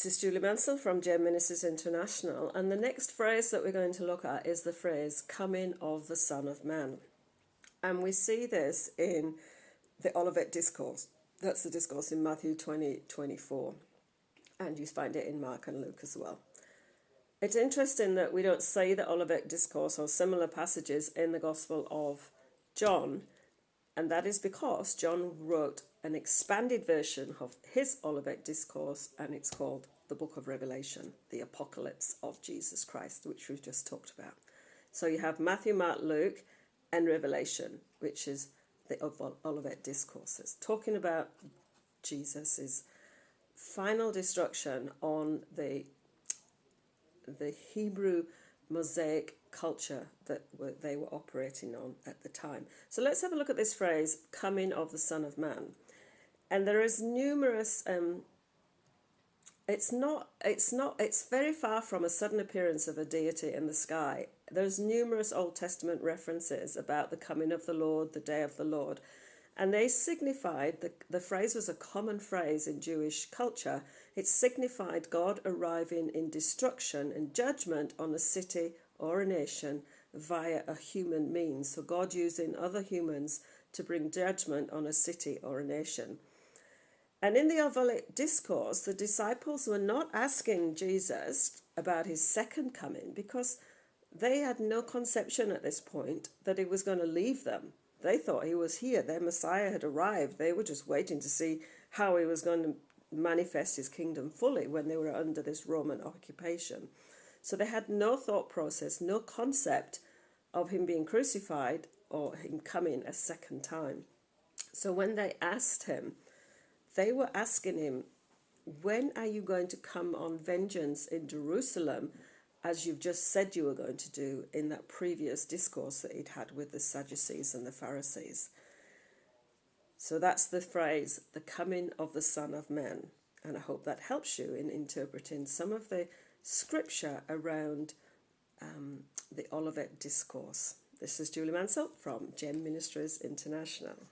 This is Julie Mansell from Gem Ministries International, and the next phrase that we're going to look at is the phrase coming of the Son of Man. And we see this in the Olivet Discourse. That's the discourse in Matthew 20:24, and you find it in Mark and Luke as well. It's interesting that we don't see the Olivet Discourse or similar passages in the Gospel of John, and that is because John wrote an expanded version of his Olivet Discourse, and it's called the Book of Revelation, the Apocalypse of Jesus Christ, which we've just talked about. So you have Matthew, Mark, Luke, and Revelation, which is the Olivet Discourses, talking about Jesus' final destruction on the Hebrew Mosaic culture that they were operating on at the time. So let's have a look at this phrase, coming of the Son of Man. And there is numerous, it's very far from a sudden appearance of a deity in the sky. There's numerous Old Testament references about the coming of the Lord, the day of the Lord. And they signified, the phrase was a common phrase in Jewish culture. It signified God arriving in destruction and judgment on a city or a nation via a human means. So God using other humans to bring judgment on a city or a nation. And in the Olivet Discourse, the disciples were not asking Jesus about his second coming because they had no conception at this point that he was going to leave them. They thought he was here. Their Messiah had arrived. They were just waiting to see how he was going to manifest his kingdom fully when they were under this Roman occupation. So they had no thought process, no concept of him being crucified or him coming a second time. So when they asked him, they were asking him, when are you going to come on vengeance in Jerusalem, as you've just said you were going to do in that previous discourse that he'd had with the Sadducees and the Pharisees? So that's the phrase, the coming of the Son of Man. And I hope that helps you in interpreting some of the scripture around the Olivet Discourse. This is Julie Mansell from Gem Ministries International.